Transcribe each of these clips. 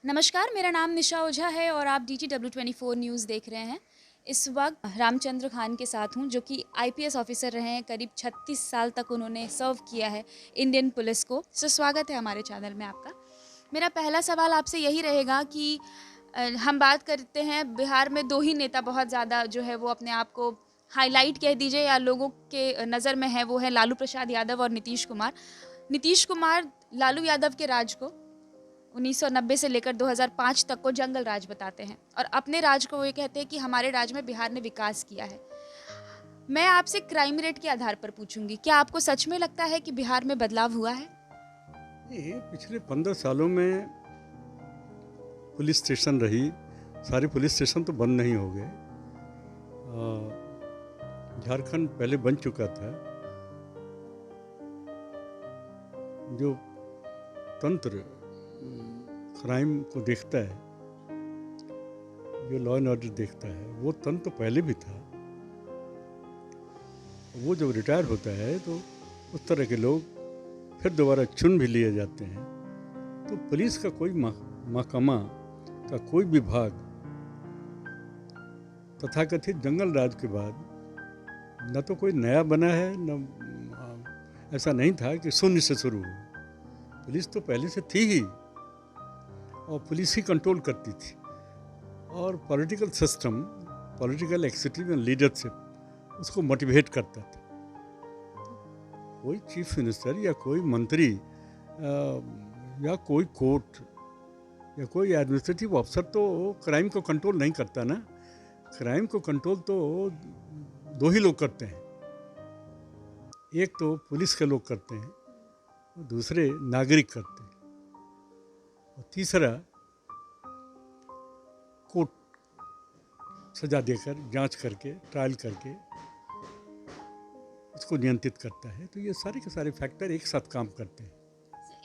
नमस्कार, मेरा नाम निशा ओझा है और आप DTW24 न्यूज़ देख रहे हैं। इस वक्त रामचंद्र खान के साथ हूं, जो कि आईपीएस ऑफिसर रहे हैं। करीब 36 साल तक उन्होंने सर्व किया है इंडियन पुलिस को। स्वागत है हमारे चैनल में आपका। मेरा पहला सवाल आपसे यही रहेगा कि हम बात करते हैं बिहार में दो ही नेता बहुत ज़्यादा जो है वो अपने आप को हाईलाइट कह दीजिए या लोगों के नज़र में है, वो है लालू प्रसाद यादव और नीतीश कुमार। नीतीश कुमार लालू यादव के राज को 1990 से लेकर 2005 तक को जंगल राज बताते हैं और अपने राज को ये कहते हैं कि हमारे राज में बिहार ने विकास किया है। मैं आपसे क्राइम रेट के आधार पर पूछूंगी, क्या आपको सच में लगता है कि बिहार में बदलाव हुआ है? ये पिछले 15 सालों में पुलिस स्टेशन रही, सारे पुलिस स्टेशन तो बंद नहीं हो गए। झारखंड पहले बन चुका था। जो तंत्र क्राइम को देखता है, जो लॉ एंड ऑर्डर देखता है, वो तंत्र तो पहले भी था। वो जब रिटायर होता है तो उस तरह के लोग फिर दोबारा चुन भी लिए जाते हैं। तो पुलिस का कोई महकमा का कोई विभाग तथाकथित जंगल राज के बाद न तो कोई नया बना है, न ऐसा नहीं था कि शून्य से शुरू हो। पुलिस तो पहले से थी ही और पुलिस ही कंट्रोल करती थी। और political system, political executive and leadership उसको मोटिवेट करता था। कोई चीफ मिनिस्टर या कोई मंत्री या कोई कोर्ट या कोई एडमिनिस्ट्रेटिव अफसर तो क्राइम को कंट्रोल नहीं करता ना। क्राइम को कंट्रोल तो दो ही लोग करते हैं, एक तो पुलिस के लोग करते हैं और दूसरे नागरिक करते हैं, और तीसरा कोर्ट सजा देकर, जांच करके, ट्रायल करके उसको नियंत्रित करता है। तो ये सारे के सारे फैक्टर एक साथ काम करते हैं।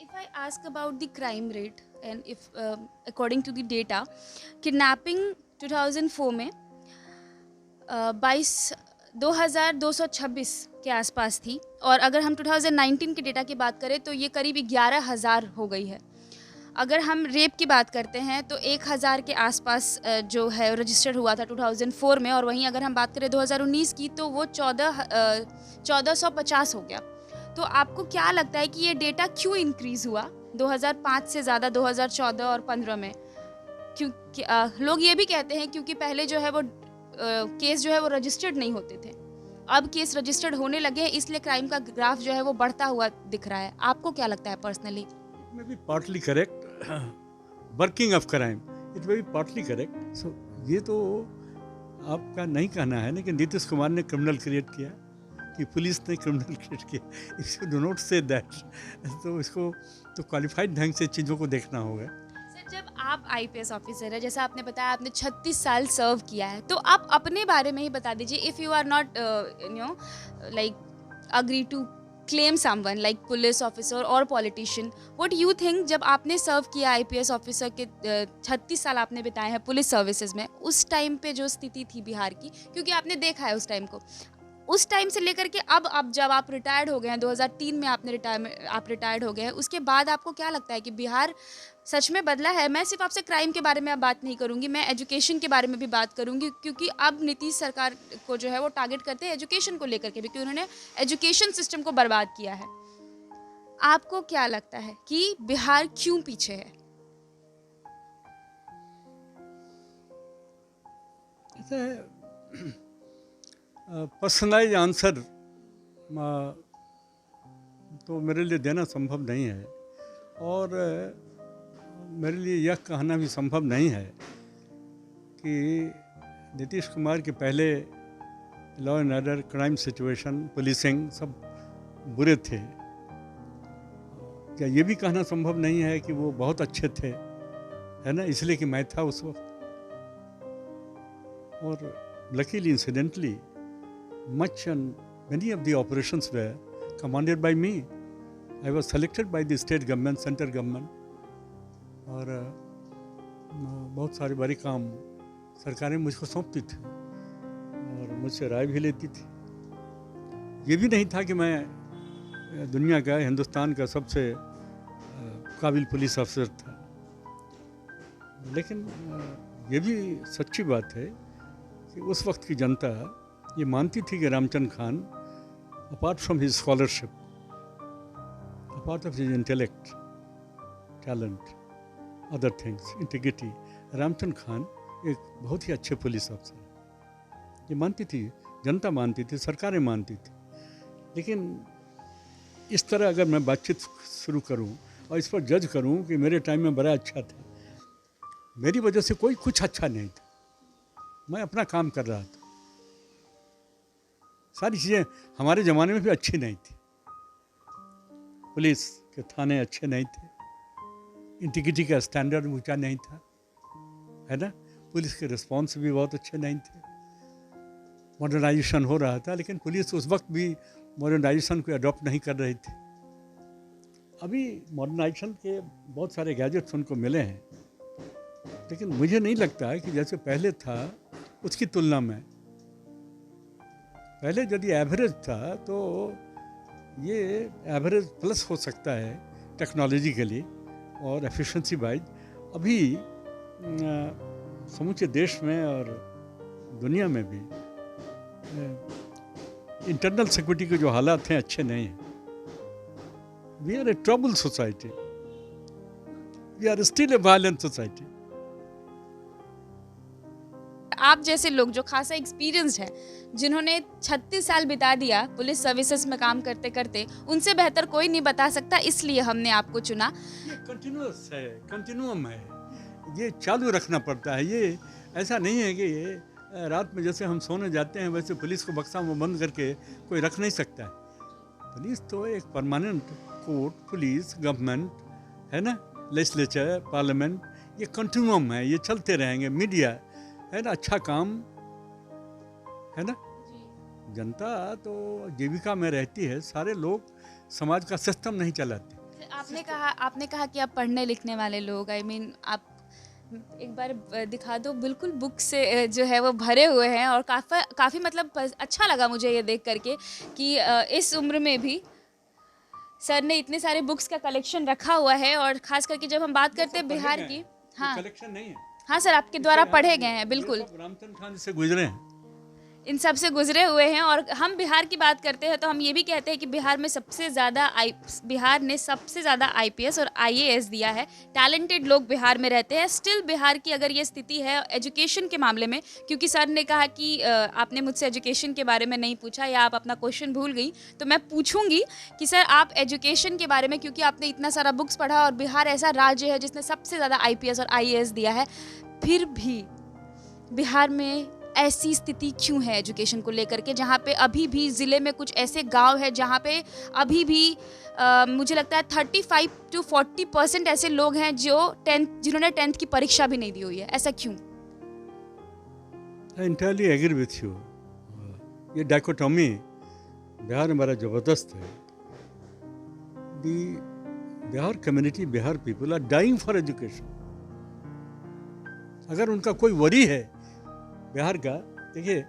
If I ask about the crime rate and if according to the data, kidnapping 2004 में 22,226 के आसपास थी और अगर हम 2019 के डेटा की बात करें तो ये करीब 11,000 हो गई है। अगर हम रेप की बात करते हैं तो 1,000 के आसपास जो है रजिस्टर्ड हुआ था 2004 में, और वहीं अगर हम बात करें 2019 की तो वो 1450 हो गया। तो आपको क्या लगता है कि ये डेटा क्यों इंक्रीज़ हुआ 2005 से ज़्यादा 2014 और 15 में? क्योंकि लोग ये भी कहते हैं क्योंकि पहले जो है वो केस जो है वो रजिस्टर्ड नहीं होते थे, अब केस रजिस्टर्ड होने लगे हैं, इसलिए क्राइम का ग्राफ जो है वो बढ़ता हुआ दिख रहा है। आपको क्या लगता है personally? It may be partly correct. Working of crime, it may be partly correct. So ये तो आपका नहीं कहना है ना कि नीतीश कुमार ने क्रिमिनल क्रिएट किया, कि पुलिस ने क्रिमिनल क्रिएट किया। If you do not say that, तो इसको तो क्वालिफाइड ढंग से चीज़ों को देखना होगा। सर, जब आप आईपीएस ऑफिसर है, जैसा आपने बताया आपने 36 साल सर्व किया है, तो आप अपने बारे में ही बता दीजिए। If you are not like agree to claim someone like police officer और पॉलिटिशियन, व्हाट यू थिंक जब आपने सर्व किया आईपीएस ऑफिसर के 36 साल आपने बिताए हैं पुलिस सर्विसेज में, उस टाइम पे जो स्थिति थी बिहार की, क्योंकि आपने देखा है उस टाइम को, उस टाइम से लेकर के अब जब आप रिटायर्ड हो गए हैं 2003 में आप रिटायर्ड हो गए हैं, उसके बाद आपको क्या लगता है कि बिहार सच में बदला है? मैं सिर्फ आपसे क्राइम के बारे में अब बात नहीं करूंगी, मैं एजुकेशन के बारे में भी बात करूंगी, क्योंकि अब नीतीश सरकार को जो है वो टारगेट करते हैं एजुकेशन को लेकर के भी, क्योंकि उन्होंने एजुकेशन सिस्टम को बर्बाद किया है। आपको क्या लगता है कि बिहार क्यों पीछे है? पर्सनलाइज आंसर तो मेरे लिए देना संभव नहीं है, और मेरे लिए यह कहना भी संभव नहीं है कि नीतीश कुमार के पहले law and order, crime situation, policing सब बुरे थे। क्या ये भी कहना संभव नहीं है कि वो बहुत अच्छे थे, है ना, इसलिए कि मैं था उस वक्त। और luckily, incidentally, much and many of the operations were commanded by me. I was selected by the state government, central government, और बहुत सारे बड़े काम सरकारें मुझको सौंपती थी और मुझसे राय भी लेती थी। ये भी नहीं था कि मैं दुनिया का, हिंदुस्तान का सबसे काबिल पुलिस अफसर था। लेकिन ये भी सच्ची बात है कि उस वक्त की जनता ये मानती थी कि Ramchandra Khan, apart from his scholarship, apart of his intellect, talent, other things, integrity, Ramchandra Khan एक बहुत ही अच्छे पुलिस अफसर, ये मानती थी, जनता मानती थी, सरकारें मानती थी। लेकिन इस तरह अगर मैं बातचीत शुरू करूं और इस पर जज करूं कि मेरे टाइम में बड़ा अच्छा था, मेरी वजह से कोई कुछ अच्छा नहीं था, मैं अपना काम कर रहा था। सारी चीज़ें हमारे ज़माने में भी अच्छी नहीं थी, पुलिस के थाने अच्छे नहीं थे, इंटीग्रिटी का स्टैंडर्ड ऊंचा नहीं था, है ना, पुलिस के रिस्पॉन्स भी बहुत अच्छे नहीं थे। मॉडर्नाइजेशन हो रहा था, लेकिन पुलिस उस वक्त भी मॉडर्नाइजेशन को अडॉप्ट नहीं कर रही थी। अभी मॉडर्नाइजेशन के बहुत सारे गैजेट्स उनको मिले हैं, लेकिन मुझे नहीं लगता है कि जैसे पहले था उसकी तुलना में। पहले यदि एवरेज था तो ये एवरेज प्लस हो सकता है टेक्नोलॉजिकली और एफिशिएंसी वाइज। अभी समूचे देश में और दुनिया में भी इंटरनल सिक्योरिटी के जो हालात हैं अच्छे नहीं हैं। We are a trouble society, we are still a violent society. आप जैसे लोग जो खासा एक्सपीरियंस्ड है, जिन्होंने 36 साल बिता दिया पुलिस सर्विसेज में काम करते करते, उनसे बेहतर कोई नहीं बता सकता, इसलिए हमने आपको चुना। ये कंटिन्यूअस है, कंटिन्यूम है, ये चालू रखना पड़ता है। ये ऐसा नहीं है कि ये रात में जैसे हम सोने जाते हैं वैसे पुलिस को बक्सा में बंद करके कोई रख नहीं सकता है। पुलिस तो एक परमानेंट कोर्ट, पुलिस, गवर्नमेंट, है ना, लेजिस्लेचर, पार्लियामेंट, ये कंटिन्यूम है, ये चलते रहेंगे। मीडिया है ना, अच्छा काम है ना। जनता तो जीविका में रहती है, सारे लोग समाज का सिस्टम नहीं चलाते। आपने कहा कि आप पढ़ने लिखने वाले लोग, आई मीन आप एक बार दिखा दो, बिल्कुल बुक से जो है वो भरे हुए हैं, और काफ़ी मतलब अच्छा लगा मुझे ये देख करके कि इस उम्र में भी सर ने इतने सारे बुक्स का कलेक्शन रखा हुआ है। और खास करके जब हम बात करते हैं बिहार की, हाँ कलेक्शन नहीं है, हाँ सर, आपके द्वारा पढ़े गए हैं, बिल्कुल रामचंद्र खान से गुजरे हैं, इन सब से गुजरे हुए हैं। और हम बिहार की बात करते हैं तो हम ये भी कहते हैं कि बिहार में बिहार ने सबसे ज़्यादा IPS और IAS दिया है। टैलेंटेड लोग बिहार में रहते हैं। स्टिल बिहार की अगर ये स्थिति है एजुकेशन के मामले में, क्योंकि सर ने कहा कि आपने मुझसे एजुकेशन के बारे में नहीं पूछा या आप अपना क्वेश्चन भूल गई, तो मैं पूछूंगी कि सर आप एजुकेशन के बारे में, क्योंकि आपने इतना सारा बुक्स पढ़ा और बिहार ऐसा राज्य है जिसने सबसे ज़्यादा IPS और IAS दिया है, फिर भी बिहार में ऐसी स्थिति क्यों है एजुकेशन को लेकर के, जहाँ पे अभी भी ज़िले में कुछ ऐसे गांव है जहाँ पे अभी भी मुझे लगता है 35 to 40% ऐसे लोग हैं जिन्होंने 10th की परीक्षा भी नहीं दी हुई है। ऐसा क्यों? I entirely agree with you. ये डायकोटॉमी बिहार में बड़ा ज़बरदस्त है। The Bihar community, Bihar people are dying for education. अगर उनका कोई वरी है बिहार का, देखिए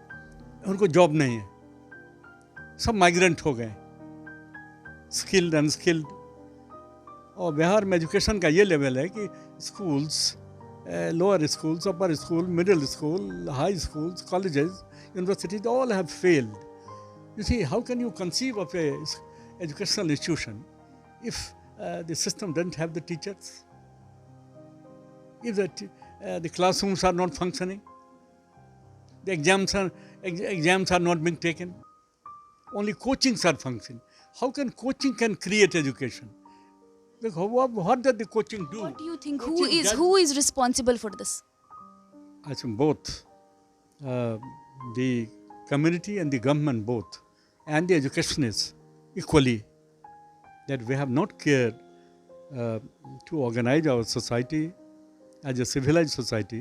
उनको जॉब नहीं है, सब माइग्रेंट हो गए, स्किल्ड अनस्किल्ड। और बिहार में एजुकेशन का ये लेवल है कि schools, lower schools, upper school, middle school, high schools, colleges, universities, all have failed. You see, how can you conceive of a educational institution if the system doesn't have the teachers, if the classrooms are not functioning, the exams are not being taken, only coachings are functioning. How can coaching can create education? Like what does the coaching do? What do you think? Who is responsible for this? I think both, the community and the government both, and the educationists equally. That we have not cared to organize our society as a civilized society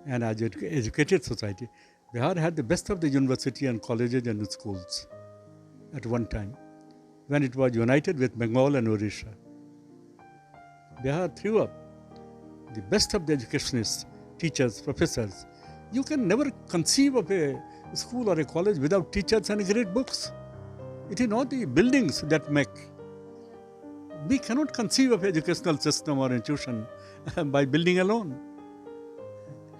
and as an educated society. Bihar had the best of the university and colleges and schools at one time when it was united with Bengal and Odisha. Bihar threw up the best of the educationists, teachers, professors. You can never conceive of a school or a college without teachers and great books. It is not the buildings that make. We cannot conceive of educational system or institution by building alone.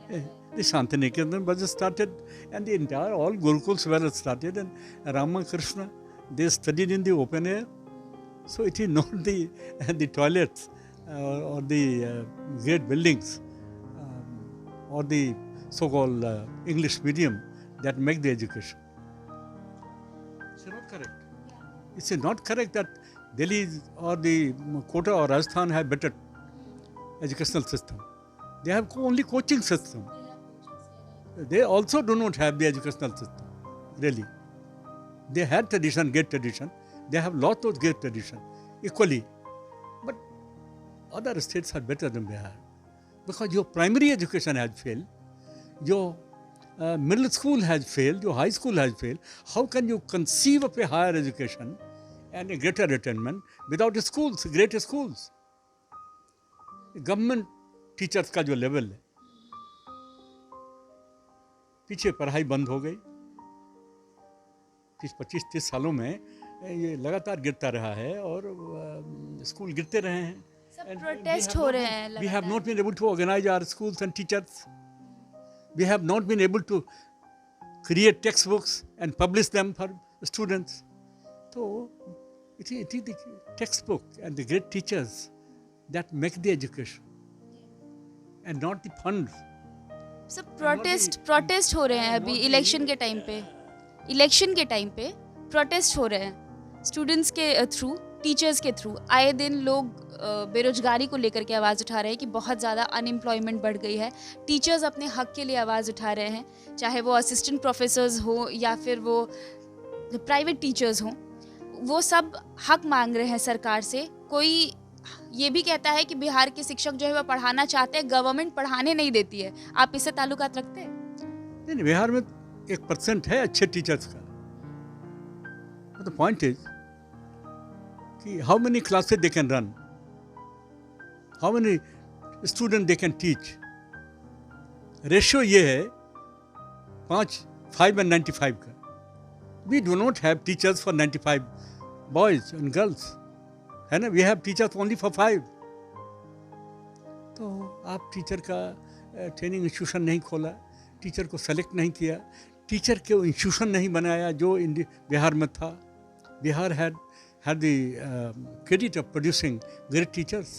The Shantiniketan was started, and the entire all Gurukuls were started, and Ramakrishna, they studied in the open air. So it is not the toilets or the great buildings or the so-called English medium that make the education. It's not correct. It's not correct that Delhi or the Kota or Rajasthan have better educational system. They have only coaching system. They also do not have the educational system, really. They had tradition, great tradition. They have lost those great tradition equally. But other states are better than Bihar. Because your primary education has failed, your middle school has failed, your high school has failed. How can you conceive of a higher education and a greater attainment without schools, great schools? Government teachers का जो level है, पीछे पढ़ाई बंद हो गई। 25-30 सालों में ये लगातार गिरता रहा है और स्कूल गिरते रहे हैं। सब प्रोटेस्ट हो रहे हैं। We have not been able to organize our schools and teachers. We have not been able to create textbooks and publish them for students. So it is the textbook and the great teachers that make the education and not the funds. सब protest हो रहे हैं अभी election के time पे protest हो रहे हैं स्टूडेंट्स के थ्रू, टीचर्स के थ्रू। आए दिन लोग बेरोजगारी को लेकर के आवाज़ उठा रहे हैं कि बहुत ज़्यादा अनएम्प्लॉयमेंट बढ़ गई है। टीचर्स अपने हक के लिए आवाज़ उठा रहे हैं, चाहे वो असिस्टेंट प्रोफेसर्स हो या फिर वो प्राइवेट टीचर्स हों, वो सब हक मांग रहे हैं सरकार से। कोई ये भी कहता है कि बिहार के शिक्षक जो है वो पढ़ाना चाहते हैं, गवर्नमेंट पढ़ाने नहीं देती है। आप इससे ताल्लुकात रखते हैं? नहीं, बिहार में 1% है अच्छे टीचर्स का। द पॉइंट इज कि how many classes they can run, how many student they can teach. Ratio ये है 5 and 95 का। We do not have teachers for 95 boys and girls, है ना। We have teachers only for 5। तो आप teacher का training institution नहीं खोला, टीचर को सेलेक्ट नहीं किया, टीचर के इंस्टीट्यूशन नहीं बनाया जो बिहार में था। Bihar had the credit of producing great teachers,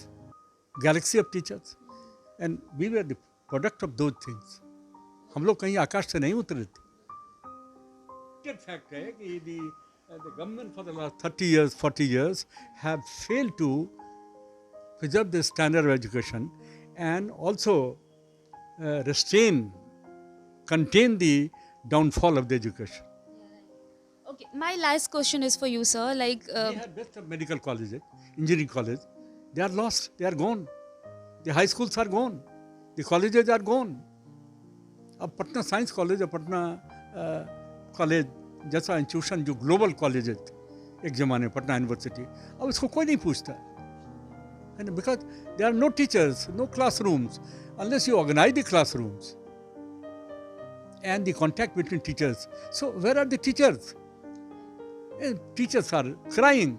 galaxy of teachers, and we were the product of those things. हम लोग कहीं आकाश से नहीं उतरे थे। फैक्ट है कि the government for the last 30 years, 40 years have failed to preserve the standard of education and also contain the downfall of the education. Okay, my last question is for you, sir. Like, we had best of medical colleges, engineering college. They are lost. They are gone. The high schools are gone. The colleges are gone. अब Patna science college और Patna college जैसा institution जो global colleges थे एक ज़माने, Patna university, अब इसको कोई नहीं पूछता है ना। Because there are no teachers, no classrooms, unless you organise the classrooms and the contact between teachers. So where are the teachers? Teachers are crying.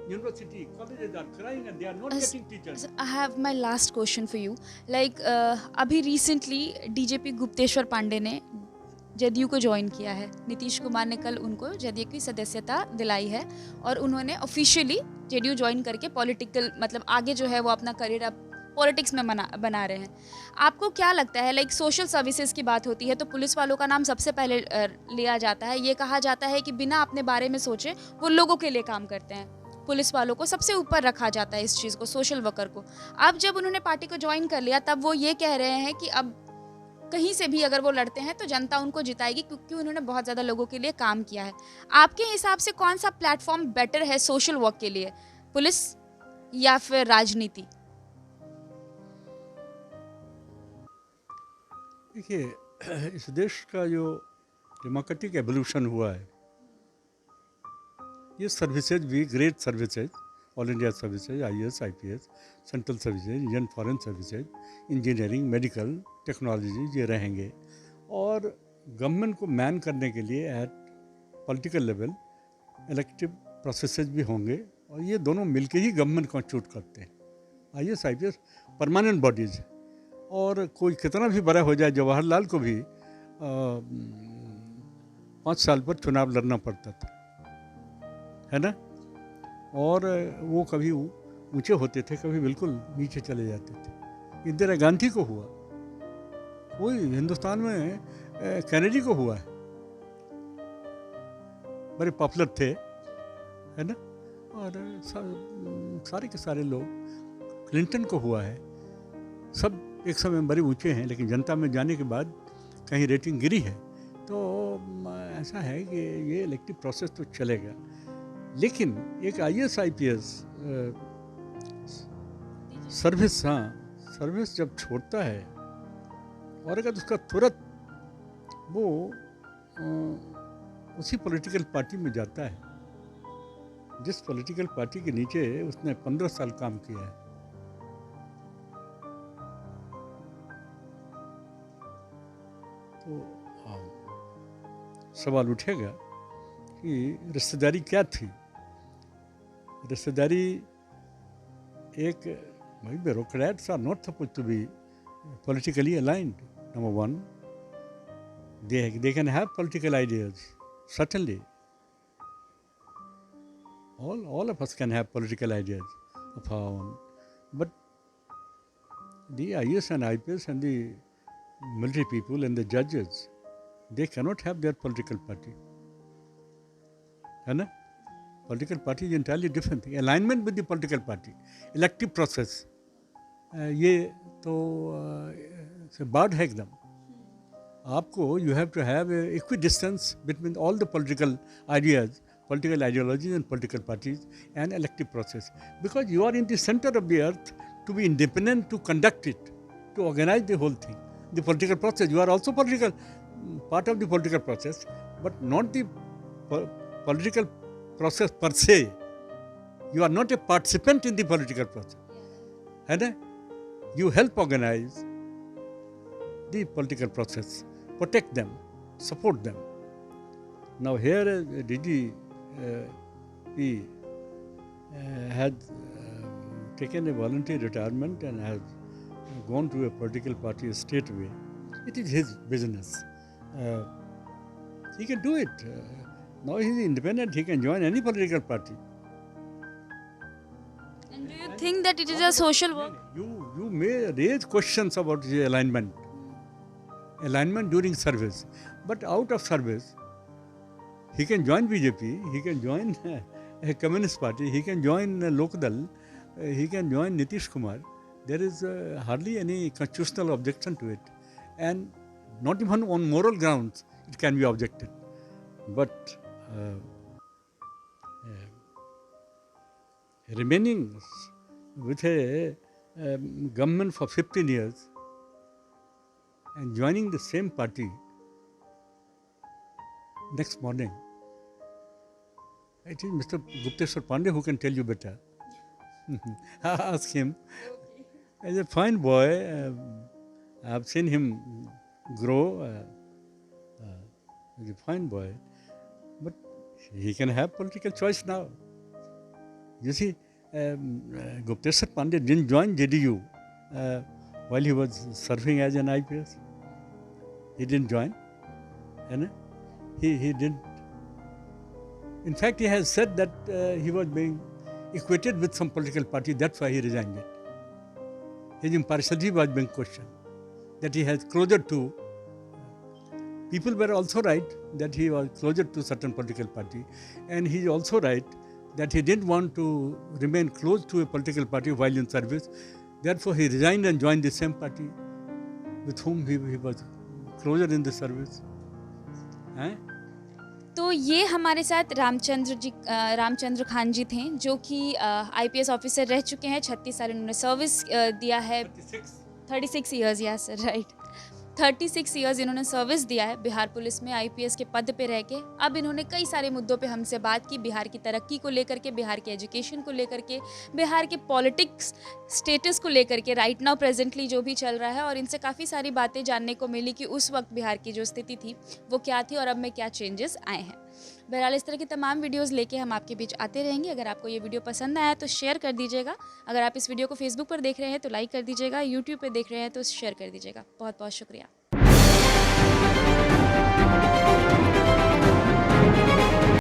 University, colleges are crying and they are not getting teachers. I have my last question for you. Like अभी recently DJP Gupteshwar Pandey ने जदयू को join किया है। नीतीश कुमार ने कल उनको जदयू की सदस्यता दिलाई है और उन्होंने ऑफिशियली जदयू ज्वाइन करके पॉलिटिकल मतलब आगे जो है वो अपना करियर अब पॉलिटिक्स में बना रहे हैं। आपको क्या लगता है, लाइक सोशल सर्विसेज की बात होती है तो पुलिस वालों का नाम सबसे पहले लिया जाता है। ये कहा जाता है कि बिना अपने बारे में सोचे वो लोगों के लिए काम करते हैं। पुलिस वालों को सबसे ऊपर रखा जाता है इस चीज़ को, सोशल वर्कर को। अब जब उन्होंने पार्टी को ज्वाइन कर लिया तब वो ये कह रहे हैं कि अब कहीं से भी अगर वो लड़ते हैं तो जनता उनको जिताएगी क्योंकि उन्होंने बहुत ज़्यादा लोगों के लिए काम किया है। आपके हिसाब से कौन सा प्लेटफॉर्म बेटर है सोशल वर्क के लिए, पुलिस या फिर राजनीति? देखिए, इस देश का जो डेमोक्रेटिक एवोल्यूशन हुआ है, ये सर्विसेज भी great services, all India services, IAS, IPS, central services, Indian foreign services, engineering, medical, technology, ये रहेंगे। और गवर्नमेंट को मैन करने के लिए at political level elective processes भी होंगे और ये दोनों मिलके ही गवर्नमेंट कॉन्स्टिट्यूट करते हैं। IAS, IPS परमानेंट बॉडीज है और कोई कितना भी बड़ा हो जाए, जवाहरलाल को भी 5 साल पर चुनाव लड़ना पड़ता था, है ना। और वो कभी ऊंचे होते थे, कभी बिल्कुल नीचे चले जाते थे। इंदिरा गांधी को हुआ, कोई हिंदुस्तान में कैनेडी को हुआ है, बड़े पॉपुलर थे, है ना। और सारे के सारे लोग, क्लिंटन को हुआ है, सब एक समय में बड़े ऊंचे हैं, लेकिन जनता में जाने के बाद कहीं रेटिंग गिरी है। तो ऐसा है कि ये इलेक्टिव प्रोसेस तो चलेगा, लेकिन एक IAS IPS सर्विस, हाँ, सर्विस जब छोड़ता है और अगर उसका तुरंत वो उसी पॉलिटिकल पार्टी में जाता है जिस पॉलिटिकल पार्टी के नीचे उसने 15 साल काम किया है, तो सवाल उठेगा कि रिश्तेदारी क्या थी। रिश्तेदारी एक, भाई bureaucrats are not suppose to be politically aligned. Number one, they can have political ideas, certainly. All of us can have political ideas of our own, but the IAS and IPS and the military people and the judges, they cannot have their political party. है ना? Political party is entirely different thing. Alignment with the political party, elective process, ये तो बाढ़ है एकदम। आपको you have to have equidistance between all the political ideas, political ideologies and political parties and elective process, because you are in the center of the earth to be independent, to conduct it, to organize the whole thing, the political process. You are also political, part of the political process, but not the political process per se. You are not a participant in the political process, है ना? You help organize the political process, protect them, support them. Now here DG he had taken a voluntary retirement and has gone to a political party straightway. It is his business. He can do it. Now he is independent. He can join any political party. And do you think that it is a social work? You may raise questions about the alignment during service, but out of service, he can join BJP, he can join a Communist Party, he can join Lokdal, he can join Nitish Kumar. There is hardly any constitutional objection to it, and not even on moral grounds it can be objected. But remaining with a government for 15 years and joining the same party next morning, it is Mr. Gupteshwar Pandey who can tell you better. Ask him. As a fine boy, I have seen him grow as a fine boy, but he can have political choice now. You see, Gupteshwar Pandey didn't join JDU while he was serving as an IPS. He didn't join. And he didn't. In fact, he has said that he was being equated with some political party, that's why he resigned it. His impartiality was being questioned, that he has closer to. People were also right that he was closer to certain political party, and he is also right that he didn't want to remain close to a political party while in service. Therefore, he resigned and joined the same party with whom he was closer in the service. तो ये हमारे साथ रामचंद्र खान जी थे, जो कि IPS officer रह चुके हैं। 36 साल इन्होंने सर्विस दिया है। 36 ईयर्स, यस राइट, 36 ईयर्स इन्होंने सर्विस दिया है बिहार पुलिस में IPS के पद पे रह के। अब इन्होंने कई सारे मुद्दों पे हमसे बात की, बिहार की तरक्की को लेकर के, बिहार के एजुकेशन को लेकर के, बिहार के पॉलिटिक्स स्टेटस को लेकर के, राइट नाउ प्रेजेंटली जो भी चल रहा है। और इनसे काफ़ी सारी बातें जानने को मिली कि उस वक्त बिहार की जो स्थिति थी वो क्या थी और अब में क्या चेंजेस आए हैं। बहरहाल इस तरह की तमाम वीडियोस लेके हम आपके बीच आते रहेंगे। अगर आपको ये वीडियो पसंद आया तो शेयर कर दीजिएगा। अगर आप इस वीडियो को फेसबुक पर देख रहे हैं तो लाइक कर दीजिएगा, यूट्यूब पर देख रहे हैं तो शेयर कर दीजिएगा। बहुत बहुत शुक्रिया।